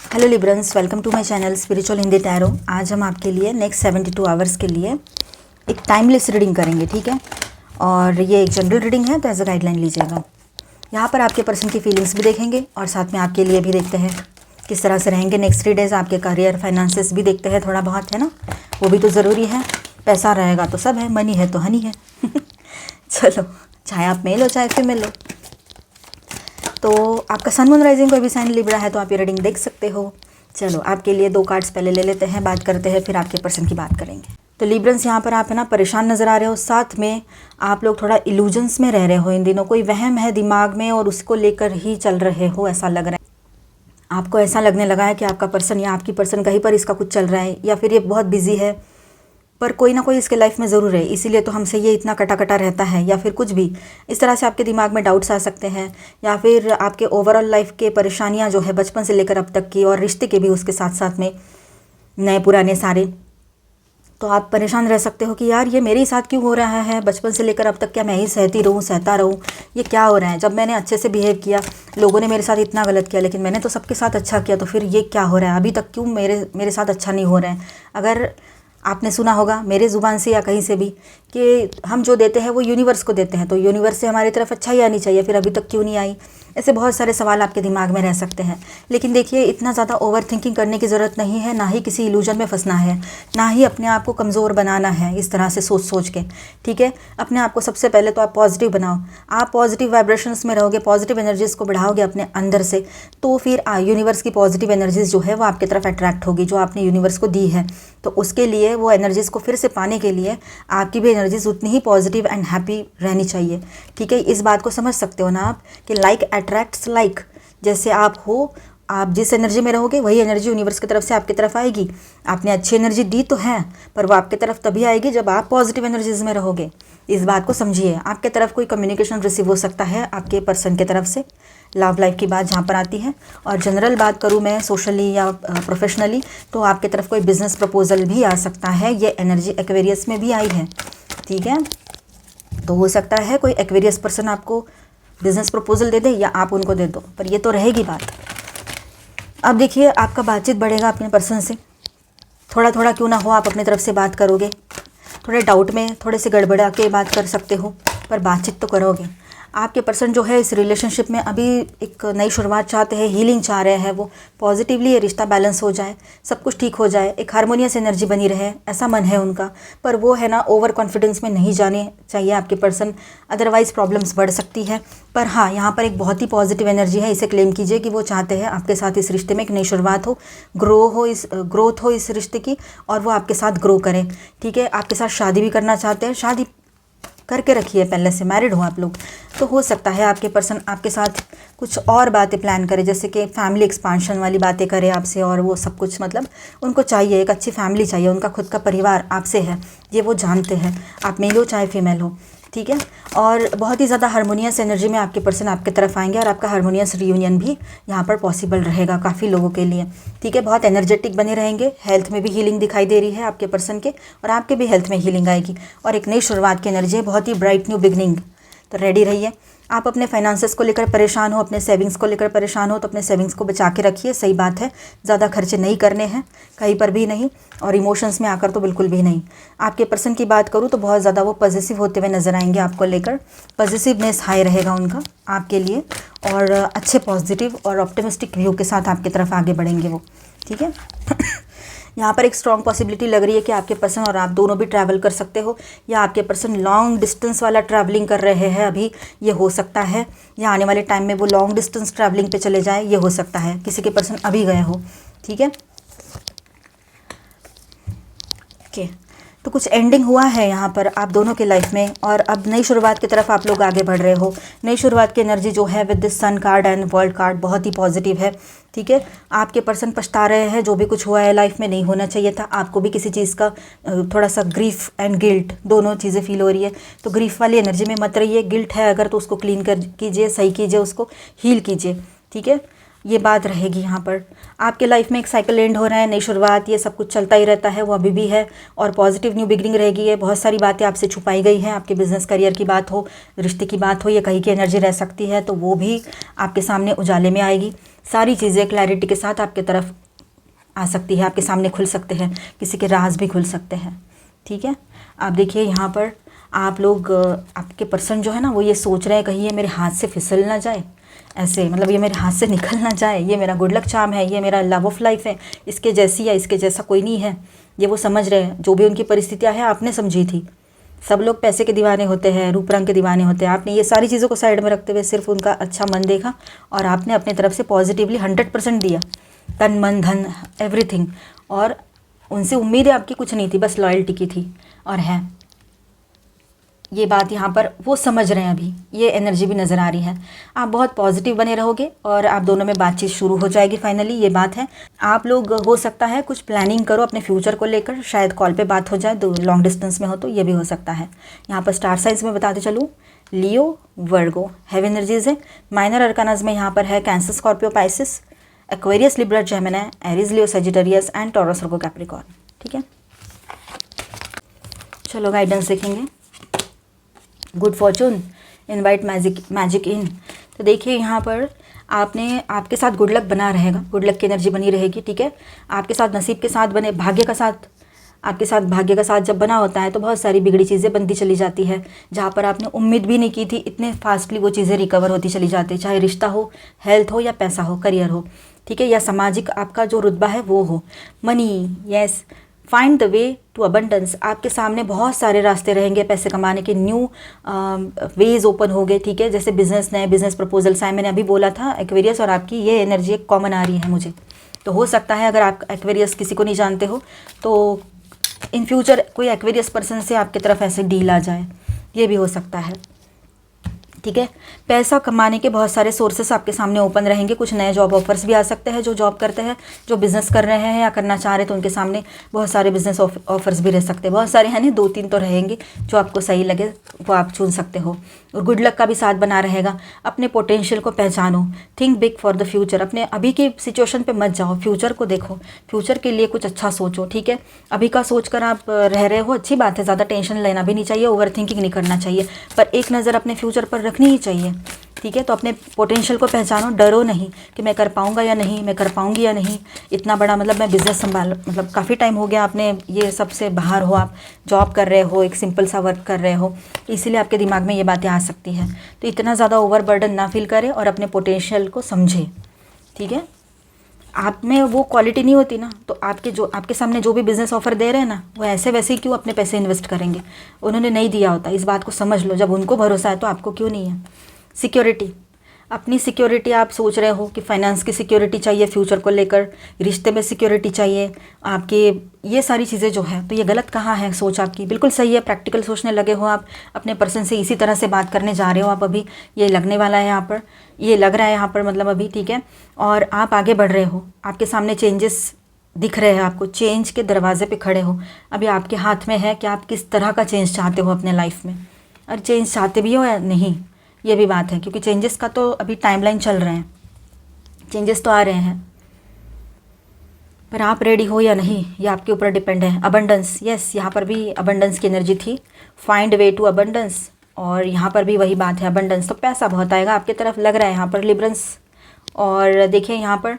Hello librans, welcome to my channel spiritual Hindi tarot. आज हम आपके लिए नेक्स्ट 72 आवर्स के लिए एक टाइमलेस रीडिंग करेंगे, ठीक है। और ये एक जनरल रीडिंग है, तो एज अ गाइडलाइन लीजिएगा। यहाँ पर आपके पर्सन की फीलिंग्स भी देखेंगे और साथ में आपके लिए भी देखते हैं किस तरह से रहेंगे नेक्स्ट 3 डेज़। आपके करियर फाइनेंसेस भी देखते हैं, थोड़ा बहुत है ना, वो भी तो ज़रूरी है। पैसा रहेगा तो सब है, मनी है तो हनी है। चलो, चाहे आप मेल हो चाहे फीमेल हो। तो आपका सन मून राइजिंग कोई भी साइन लिब्रा है तो आप ये रीडिंग देख सकते हो। चलो, आपके लिए 2 कार्ड्स पहले ले लेते हैं, बात करते हैं, फिर आपके पर्सन की बात करेंगे। तो लिब्रंस, यहाँ पर आप है ना परेशान नज़र आ रहे हो, साथ में आप लोग थोड़ा इल्यूजन्स में रह रहे हो। इन दिनों कोई वहम है दिमाग में और उसको लेकर ही चल रहे हो, ऐसा लग रहा है। आपको ऐसा लगने लगा है कि आपका पर्सन या आपकी पर्सन कहीं पर इसका कुछ चल रहा है, या फिर ये बहुत बिजी है, पर कोई ना कोई इसके लाइफ में ज़रूर है, इसीलिए तो हमसे ये इतना कटा कटा रहता है, या फिर कुछ भी इस तरह से आपके दिमाग में डाउट्स आ सकते हैं। या फिर आपके ओवरऑल लाइफ के परेशानियां जो है बचपन से लेकर अब तक की, और रिश्ते के भी उसके साथ साथ में नए पुराने सारे, तो आप परेशान रह सकते हो कि यार ये मेरे साथ क्यों हो रहा है, बचपन से लेकर अब तक क्या मैं ही सहती रहूँ, सहता रहूँ, ये क्या हो रहा है। जब मैंने अच्छे से बिहेव किया, लोगों ने मेरे साथ इतना गलत किया, लेकिन मैंने तो सबके साथ अच्छा किया, तो फिर ये क्या हो रहा है, अभी तक क्यों मेरे साथ अच्छा नहीं हो रहा है। अगर आपने सुना होगा मेरे ज़ुबान से या कहीं से भी कि हम जो देते हैं वो यूनिवर्स को देते हैं, तो यूनिवर्स से हमारी तरफ अच्छा ही आनी चाहिए, फिर अभी तक क्यों नहीं आई। ऐसे बहुत सारे सवाल आपके दिमाग में रह सकते हैं। लेकिन देखिए, इतना ज़्यादा ओवर थिंकिंग करने की ज़रूरत नहीं है, ना ही किसी इल्यूजन में फंसना है, ना ही अपने आप को कमज़ोर बनाना है इस तरह से सोच सोच के, ठीक है। अपने आप को सबसे पहले तो आप पॉजिटिव बनाओ। आप पॉजिटिव वाइब्रेशंस में रहोगे, पॉजिटिव एनर्जीज़ को बढ़ाओगे अपने अंदर से, तो फिर यूनिवर्स की पॉजिटिव एनर्जीज़ जो है वो आपकी तरफ अट्रैक्ट होगी, जो आपने यूनिवर्स को दी है। तो उसके लिए वो एनर्जीज़ को फिर से पाने के लिए आपकी भी एनर्जीज उतनी ही पॉजिटिव एंड हैप्पी रहनी चाहिए, ठीक है। इस बात को समझ सकते हो ना आप कि लाइक अट्रैक्ट्स लाइक, जैसे आप हो, आप जिस एनर्जी में रहोगे वही एनर्जी यूनिवर्स की तरफ से आपकी तरफ आएगी। आपने अच्छी एनर्जी दी तो है, पर वो आपकी तरफ तभी आएगी जब आप पॉजिटिव एनर्जीज में रहोगे। इस बात को समझिए। आपके तरफ कोई कम्युनिकेशन रिसीव हो सकता है आपके पर्सन की तरफ से, लव लाइफ की बात जहाँ पर आती है। और जनरल बात करूँ मैं सोशली या प्रोफेशनली, तो आपकी तरफ कोई बिजनेस प्रपोजल भी आ सकता है। ये एनर्जी एक्वेरियस में भी आई है, ठीक है। तो हो सकता है कोई एक्वेरियस पर्सन आपको बिजनेस प्रपोजल दे दे या आप उनको दे दो, पर ये तो रहेगी बात। अब देखिए, आपका बातचीत बढ़ेगा अपने पर्सन से, थोड़ा थोड़ा क्यों ना हो आप अपनी तरफ से बात करोगे। थोड़े डाउट में, थोड़े से गड़बड़ा के बात कर सकते हो, पर बातचीत तो करोगे। आपके पर्सन जो है इस रिलेशनशिप में अभी एक नई शुरुआत चाहते हैं, हीलिंग चाह रहे हैं। वो पॉजिटिवली ये रिश्ता बैलेंस हो जाए, सब कुछ ठीक हो जाए, एक हारमोनियस एनर्जी बनी रहे, ऐसा मन है उनका। पर वो है ना, ओवर कॉन्फिडेंस में नहीं जाने चाहिए आपके पर्सन, अदरवाइज़ प्रॉब्लम्स बढ़ सकती है। पर हाँ, यहाँ पर एक बहुत ही पॉजिटिव एनर्जी है, इसे क्लेम कीजिए कि वो चाहते हैं आपके साथ इस रिश्ते में एक नई शुरुआत हो, ग्रोथ हो इस रिश्ते की, और वो आपके साथ ग्रो करें, ठीक है। आपके साथ शादी भी करना चाहते हैं, शादी करके रखिए पहले से, मैरिड हो आप लोग, तो हो सकता है आपके पर्सन आपके साथ कुछ और बातें प्लान करे, जैसे कि फैमिली एक्सपांशन वाली बातें करे आपसे, और वो सब कुछ मतलब उनको चाहिए, एक अच्छी फैमिली चाहिए, उनका खुद का परिवार आपसे है, ये वो जानते हैं, आप मेल हो चाहे फीमेल हो, ठीक है। और बहुत ही ज़्यादा हारमोनियस एनर्जी में आपके पर्सन आपकी तरफ आएंगे, और आपका हारमोनियस रियूनियन भी यहाँ पर पॉसिबल रहेगा काफ़ी लोगों के लिए, ठीक है। बहुत एनर्जेटिक बने रहेंगे, हेल्थ में भी हीलिंग दिखाई दे रही है आपके पर्सन के, और आपके भी हेल्थ में हीलिंग आएगी, और एक नई शुरुआत की एनर्जी है, बहुत ही ब्राइट न्यू बिगनिंग। तो रेडी रहिए। आप अपने फाइनेंसेस को लेकर परेशान हो, अपने सेविंग्स को लेकर परेशान हो, तो अपने सेविंग्स को बचा के रखिए, सही बात है। ज़्यादा खर्चे नहीं करने हैं, कहीं पर भी नहीं, और इमोशंस में आकर तो बिल्कुल भी नहीं। आपके पर्सन की बात करूँ तो बहुत ज़्यादा वो पॉजिटिव होते हुए नज़र आएंगे आपको लेकर, पॉजिटिवनेस हाई रहेगा उनका आपके लिए, और अच्छे पॉजिटिव और ऑप्टिमिस्टिक व्यू के साथ आपकी तरफ आगे बढ़ेंगे वो, ठीक है। यहाँ पर एक स्ट्रॉन्ग पॉसिबिलिटी लग रही है कि आपके पर्सन और आप दोनों भी ट्रैवल कर सकते हो, या आपके पर्सन लॉन्ग डिस्टेंस वाला ट्रैवलिंग कर रहे हैं अभी, ये हो सकता है, या आने वाले टाइम में वो लॉन्ग डिस्टेंस ट्रैवलिंग पे चले जाए, ये हो सकता है। किसी के पर्सन अभी गए हो, ठीक है, ओके। तो कुछ एंडिंग हुआ है यहाँ पर आप दोनों के लाइफ में, और अब नई शुरुआत की तरफ आप लोग आगे बढ़ रहे हो। नई शुरुआत की एनर्जी जो है with this sun card and world card बहुत ही पॉजिटिव है, ठीक है। आपके पर्सन पछता रहे हैं, जो भी कुछ हुआ है लाइफ में नहीं होना चाहिए था। आपको भी किसी चीज़ का थोड़ा सा ग्रीफ एंड गिल्ट दोनों चीज़ें फील हो रही है, तो ग्रीफ वाली एनर्जी में मत रहिए। गिल्ट है अगर तो उसको क्लीन कर कीजिए, सही कीजिए, उसको हील कीजिए, ठीक है। ये बात रहेगी यहाँ पर। आपके लाइफ में एक साइकिल एंड हो रहा है, नई शुरुआत, ये सब कुछ चलता ही रहता है, वो अभी भी है। और पॉजिटिव न्यू बिगनिंग रहेगी। ये बहुत सारी बातें आपसे छुपाई गई हैं, आपके बिजनेस करियर की बात हो, रिश्ते की बात हो, ये कहीं की एनर्जी रह सकती है, तो वो भी आपके सामने उजाले में आएगी। सारी चीज़ें क्लैरिटी के साथ आपके तरफ आ सकती है, आपके सामने खुल सकते हैं, किसी के राज भी खुल सकते हैं। ठीक है, आप देखिए यहाँ पर आप लोग, आपके पर्सन जो है ना, वो ये सोच रहे हैं कहीं ये मेरे हाथ से फिसल ना जाए, ऐसे मतलब ये मेरे हाथ से निकल ना जाए, ये मेरा गुड लक चार्म है, ये मेरा लव ऑफ लाइफ है, इसके जैसी या इसके जैसा कोई नहीं है। ये वो समझ रहे हैं, जो भी उनकी परिस्थितियाँ हैं आपने समझी थी। सब लोग पैसे के दीवाने होते हैं, रूप रंग के दीवाने होते हैं। आपने ये सारी चीज़ों को साइड में रखते हुए सिर्फ उनका अच्छा मन देखा और आपने अपनी तरफ से पॉजिटिवली 100% दिया, तन मन धन एवरीथिंग। और उनसे उम्मीदें आपकी कुछ नहीं थी, बस लॉयल्टी की थी और है। ये बात यहाँ पर वो समझ रहे हैं, अभी ये एनर्जी भी नज़र आ रही है। आप बहुत पॉजिटिव बने रहोगे और आप दोनों में बातचीत शुरू हो जाएगी फाइनली, ये बात है। आप लोग हो सकता है कुछ प्लानिंग करो अपने फ्यूचर को लेकर, शायद कॉल पे बात हो जाए, दो लॉन्ग डिस्टेंस में हो तो ये भी हो सकता है। यहाँ पर स्टार साइंस में बताते चलूँ, लियो, वर्गो हैव एनर्जीज है। माइनर अरकानाज में यहाँ पर है cancer, Scorpio, Pisces, Aquarius, Libra, Gemini, Aries, Leo, Sagittarius and taurus, Virgo, Capricorn. ठीक है, चलो गाइडेंस देखेंगे। गुड फॉर्चून, इनवाइट मैजिक इन। तो देखिए यहाँ पर आपके साथ गुड लक बना रहेगा, गुड लक की एनर्जी बनी रहेगी। ठीक है, आपके साथ नसीब के साथ बने, भाग्य का साथ, आपके साथ भाग्य का साथ जब बना होता है तो बहुत सारी बिगड़ी चीज़ें बनती चली जाती है। जहाँ पर आपने उम्मीद भी नहीं की थी, इतने फास्टली वो चीज़ें रिकवर होती चली जाती है, चाहे रिश्ता हो, हेल्थ हो, या पैसा हो, करियर हो। ठीक है, या सामाजिक आपका जो रुतबा है वो हो, money, yes. Find the way to abundance, आपके सामने बहुत सारे रास्ते रहेंगे पैसे कमाने के, न्यू वेज ओपन हो गए। ठीक है, जैसे बिजनेस, नए बिजनेस प्रपोजल्स आए, मैंने अभी बोला था एक्वेरियस और आपकी ये एनर्जी एक कॉमन आ रही है मुझे। तो हो सकता है अगर आप एक्वेरियस किसी को नहीं जानते हो तो इन फ्यूचर कोई एक्वेरियस पर्सन से आपकी तरफ ऐसे डील आ जाए, ये भी हो सकता है। ठीक है, पैसा कमाने के बहुत सारे सोर्सेस आपके सामने ओपन रहेंगे। कुछ नए जॉब ऑफर्स भी आ सकते हैं, जो जॉब करते हैं, जो बिज़नेस कर रहे हैं या करना चाह रहे हैं, तो उनके सामने बहुत सारे बिज़नेस ऑफर्स भी रह सकते हैं। बहुत सारे हैं नहीं, 2-3 तो रहेंगे, जो आपको सही लगे वो आप चुन सकते हो। और गुड लक का भी साथ बना रहेगा। अपने पोटेंशियल को पहचानो, think big for the future. अपने अभी की सिचुएशन पे मत जाओ, फ्यूचर को देखो, फ्यूचर के लिए कुछ अच्छा सोचो। ठीक है, अभी का सोचकर आप रह रहे हो, अच्छी बात है, ज़्यादा टेंशन लेना भी नहीं चाहिए, ओवर थिंकिंग नहीं करना चाहिए, पर एक नज़र अपने फ्यूचर पर रखनी ही चाहिए। ठीक है, तो अपने पोटेंशियल को पहचानो, डरो नहीं कि मैं कर पाऊंगा या नहीं, मैं कर पाऊंगी या नहीं, इतना बड़ा मतलब मैं बिज़नेस संभाल, मतलब काफ़ी टाइम हो गया आपने ये सबसे बाहर हो, आप जॉब कर रहे हो, एक सिंपल सा वर्क कर रहे हो, इसीलिए आपके दिमाग में ये बातें आ सकती हैं। तो इतना ज़्यादा ओवर बर्डन ना फील करें और अपने पोटेंशियल को समझें। ठीक है, आप में वो क्वालिटी नहीं होती ना, तो आपके सामने जो भी बिज़नेस ऑफर दे रहे हैं ना, वो ऐसे वैसे ही क्यों अपने पैसे इन्वेस्ट करेंगे, उन्होंने नहीं दिया होता, इस बात को समझ लो। जब उनको भरोसा है तो आपको क्यों नहीं है। सिक्योरिटी, अपनी सिक्योरिटी आप सोच रहे हो कि फाइनेंस की सिक्योरिटी चाहिए फ्यूचर को लेकर, रिश्ते में सिक्योरिटी चाहिए आपके, ये सारी चीज़ें जो है, तो ये गलत कहाँ है सोच आपकी, बिल्कुल सही है। प्रैक्टिकल सोचने लगे हो आप, अपने पर्सन से इसी तरह से बात करने जा रहे हो आप अभी, ये लगने वाला है यहाँ पर, ये लग रहा है यहाँ पर मतलब अभी। ठीक है, और आप आगे बढ़ रहे हो, आपके सामने चेंजेस दिख रहे हैं आपको, चेंज के दरवाजे पे खड़े हो। अभी आपके हाथ में है कि आप किस तरह का चेंज चाहते हो अपने लाइफ में, और चेंज चाहते भी हो या नहीं, ये भी बात है, क्योंकि चेंजेस का तो अभी टाइमलाइन चल रहे हैं, चेंजेस तो आ रहे हैं, पर आप रेडी हो या नहीं ये आपके ऊपर डिपेंड है। अबंडेंस, यस, यहाँ पर भी अबंडेंस की एनर्जी थी, फाइंड वे टू अबंडेंस, और यहाँ पर भी वही बात है, अबंडेंस, तो पैसा बहुत आएगा आपकी तरफ लग रहा है यहाँ पर, लिबरेंस। और देखिए यहाँ पर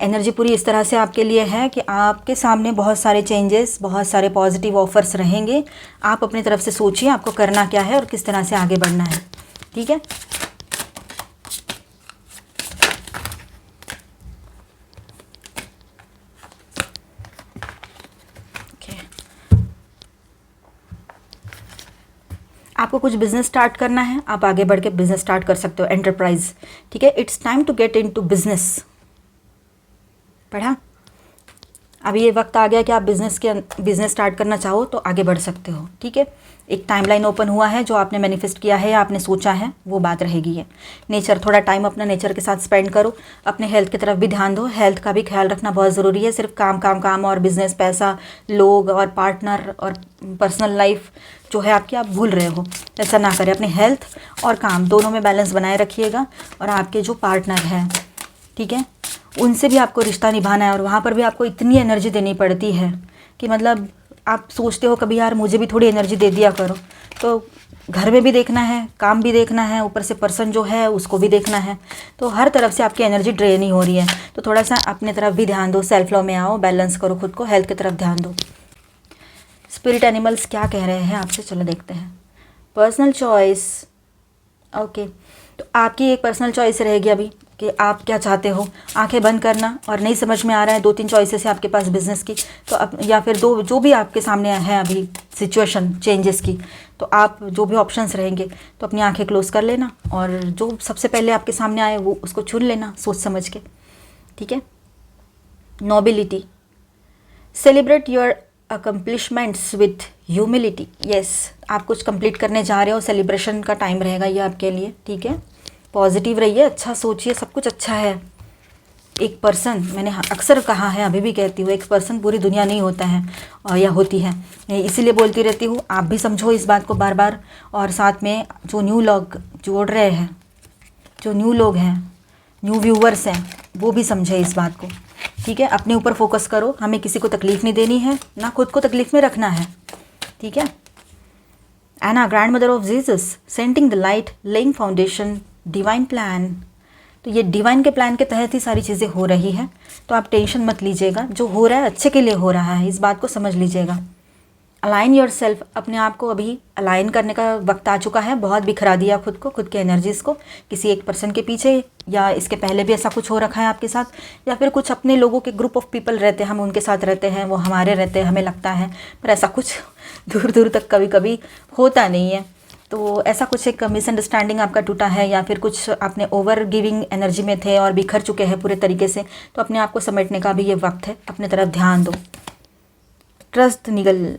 एनर्जी पूरी इस तरह से आपके लिए है कि आपके सामने बहुत सारे चेंजेस, बहुत सारे पॉजिटिव ऑफर्स रहेंगे। आप अपनी तरफ से सोचिए आपको करना क्या है और किस तरह से आगे बढ़ना है। ठीक है, आपको कुछ बिजनेस स्टार्ट करना है, आप आगे बढ़ के बिजनेस स्टार्ट कर सकते हो, एंटरप्राइज। ठीक है, it's time to get into business. पढ़ा, अभी ये वक्त आ गया कि आप बिजनेस स्टार्ट करना चाहो तो आगे बढ़ सकते हो। ठीक है, एक टाइमलाइन ओपन हुआ है, जो आपने मैनिफेस्ट किया है या आपने सोचा है वो बात रहेगी है। नेचर, थोड़ा टाइम अपना नेचर के साथ स्पेंड करो, अपने हेल्थ की तरफ भी ध्यान दो, हेल्थ का भी ख्याल रखना बहुत ज़रूरी है। सिर्फ काम काम काम और बिजनेस, पैसा, लोग और पार्टनर और पर्सनल लाइफ जो है आपकी, आप भूल रहे हो, ऐसा ना करें। अपने हेल्थ और काम दोनों में बैलेंस बनाए रखिएगा। और आपके जो पार्टनर हैं, ठीक है, उनसे भी आपको रिश्ता निभाना है और वहाँ पर भी आपको इतनी एनर्जी देनी पड़ती है कि मतलब आप सोचते हो कभी यार मुझे भी थोड़ी एनर्जी दे दिया करो। तो घर में भी देखना है, काम भी देखना है, ऊपर से पर्सन जो है उसको भी देखना है, तो हर तरफ से आपकी एनर्जी ड्रेन ही हो रही है। तो थोड़ा सा अपने तरफ भी ध्यान दो, सेल्फ लव में आओ, बैलेंस करो खुद को, हेल्थ की तरफ ध्यान दो। स्पिरिट एनिमल्स क्या कह रहे हैं आपसे, चलो देखते हैं। पर्सनल चॉइस, ओके, तो आपकी एक पर्सनल चॉइस रहेगी अभी कि आप क्या चाहते हो। आंखें बंद करना, और नहीं समझ में आ रहा है 2-3 चॉइसेस है आपके पास बिजनेस की, तो अब या फिर दो जो भी आपके सामने है अभी सिचुएशन चेंजेस की, तो आप जो भी ऑप्शंस रहेंगे तो अपनी आंखें क्लोज कर लेना और जो सबसे पहले आपके सामने आए वो उसको चुन लेना सोच समझ के, ठीक है। Nobility, celebrate your accomplishments with humility. Yes, आप कुछ कंप्लीट करने जा रहे हो, सेलिब्रेशन का टाइम रहेगा ये आपके लिए, ठीक है। पॉजिटिव रहिए, अच्छा सोचिए, सब कुछ अच्छा है। एक पर्सन, मैंने अक्सर कहा है, अभी भी कहती हूँ, एक पर्सन पूरी दुनिया नहीं होता है या होती है, मैं इसीलिए बोलती रहती हूँ। आप भी समझो इस बात को बार बार, और साथ में जो न्यू लोग जोड़ रहे हैं, जो न्यू लोग हैं, न्यू व्यूवर्स हैं, वो भी समझे इस बात को, ठीक है। अपने ऊपर फोकस करो, हमें किसी को तकलीफ़ नहीं देनी है, ना खुद को तकलीफ़ में रखना है, ठीक है। Anna, grandmother of Jesus, setting the light, laying foundation, divine plan. तो ये डिवाइन के प्लान के तहत ही सारी चीज़ें हो रही है, तो आप टेंशन मत लीजिएगा, जो हो रहा है अच्छे के लिए हो रहा है, इस बात को समझ लीजिएगा। अलाइन योर सेल्फ, अपने आप को अभी अलाइन करने का वक्त आ चुका है। बहुत बिखरा दिया खुद को, खुद के एनर्जीज़ को किसी एक पर्सन के पीछे, या इसके पहले भी ऐसा कुछ हो रखा है आपके साथ, या फिर कुछ अपने लोगों के ग्रुप ऑफ पीपल रहते हैं, हम उनके साथ रहते हैं, वो हमारे रहते हैं, हमें लगता है, पर ऐसा कुछ दूर दूर तक कभी कभी होता नहीं है। तो ऐसा कुछ एक मिसअंडरस्टैंडिंग आपका टूटा है, या फिर कुछ आपने ओवर गिविंग एनर्जी में थे और बिखर चुके हैं पूरे तरीके से, तो अपने आप को समेटने का भी ये वक्त है, अपने तरफ ध्यान दो। Trust niggle,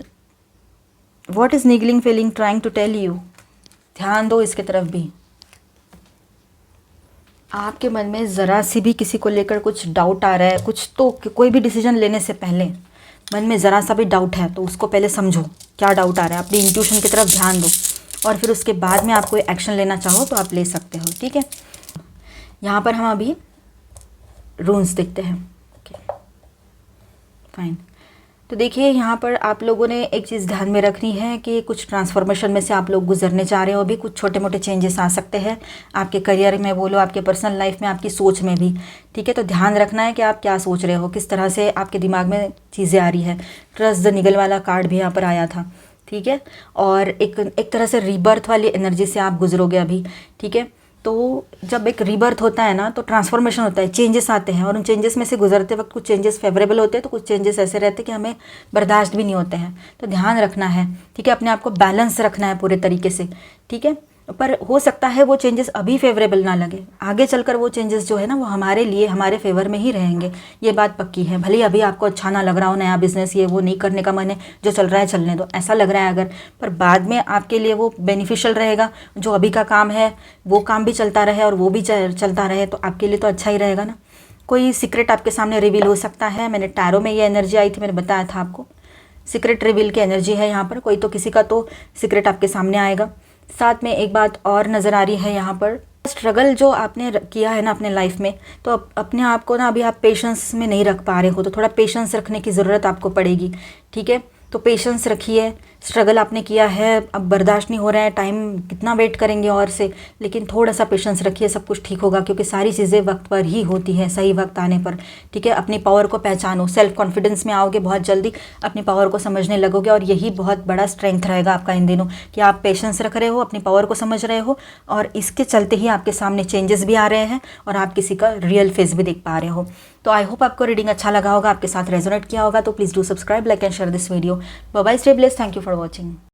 what is niggling feeling trying to tell you, ध्यान दो इसके तरफ भी। आपके मन में ज़रा सी भी किसी को लेकर कुछ डाउट आ रहा है, कुछ तो कोई भी डिसीजन लेने से पहले मन में ज़रा सा भी डाउट है, तो उसको पहले समझो क्या डाउट आ रहा है, अपनी इंट्यूशन की तरफ ध्यान दो, और फिर उसके बाद में आप कोई एक्शन लेना चाहो तो आप ले सकते हो, ठीक है। यहाँ पर हम अभी रून्स देखते हैं, फाइन। तो देखिए यहाँ पर आप लोगों ने एक चीज़ ध्यान में रखनी है कि कुछ ट्रांसफॉर्मेशन में से आप लोग गुजरने जा रहे हो, अभी कुछ छोटे मोटे चेंजेस आ सकते हैं आपके करियर में, बोलो आपके पर्सनल लाइफ में, आपकी सोच में भी, ठीक है। तो ध्यान रखना है कि आप क्या सोच रहे हो, किस तरह से आपके दिमाग में चीज़ें आ रही है। ट्रस्ट द निगल वाला कार्ड भी यहाँ पर आया था, ठीक है। और एक तरह से रीबर्थ वाली एनर्जी से आप गुजरोगे अभी, ठीक है। तो जब एक रीबर्थ होता है ना, तो ट्रांसफॉर्मेशन होता है, चेंजेस आते हैं, और उन चेंजेस में से गुजरते वक्त कुछ चेंजेस फेवरेबल होते हैं, तो कुछ चेंजेस ऐसे रहते हैं कि हमें बर्दाश्त भी नहीं होते हैं। तो ध्यान रखना है, ठीक है, अपने आप को बैलेंस रखना है पूरे तरीके से, ठीक है। पर हो सकता है वो चेंजेस अभी फेवरेबल ना लगे, आगे चलकर वो चेंजेस जो है ना वो हमारे लिए, हमारे फेवर में ही रहेंगे, ये बात पक्की है। भले अभी आपको अच्छा ना लग रहा हो, नया बिजनेस ये वो नहीं करने का मन है, जो चल रहा है चलने दो, ऐसा लग रहा है अगर, पर बाद में आपके लिए वो बेनिफिशियल रहेगा। जो अभी का काम है वो काम भी चलता रहे और वो भी चलता रहे, तो आपके लिए तो अच्छा ही रहेगा ना। कोई सीक्रेट आपके सामने रिवील हो सकता है, मैंने टैरो में ये एनर्जी आई थी, मैंने बताया था आपको, सीक्रेट रिवील की एनर्जी है यहाँ पर, कोई तो किसी का तो सीक्रेट आपके सामने आएगा। साथ में एक बात और नज़र आ रही है यहाँ पर, स्ट्रगल जो आपने किया है ना अपने लाइफ में, तो अपने आप को ना अभी आप पेशेंस में नहीं रख पा रहे हो, तो थोड़ा पेशेंस रखने की ज़रूरत आपको पड़ेगी, ठीक है। तो पेशेंस रखिए, स्ट्रगल आपने किया है, अब बर्दाश्त नहीं हो रहा है, टाइम कितना वेट करेंगे और से, लेकिन थोड़ा सा पेशेंस रखिए, सब कुछ ठीक होगा, क्योंकि सारी चीज़ें वक्त पर ही होती हैं, सही वक्त आने पर, ठीक है। अपनी पावर को पहचानो, सेल्फ कॉन्फिडेंस में आओगे, बहुत जल्दी अपनी पावर को समझने लगोगे, और यही बहुत बड़ा स्ट्रेंथ रहेगा आपका इन दिनों, कि आप पेशेंस रख रहे हो, अपनी पावर को समझ रहे हो, और इसके चलते ही आपके सामने चेंजेस भी आ रहे हैं, और आप किसी का रियल फेस भी देख पा रहे हो। तो आई होप आपको रीडिंग अच्छा लगा होगा, आपके साथ रेजोनेट किया होगा, तो please do subscribe, like and share this video. Bye bye, stay blessed, thank you for watching.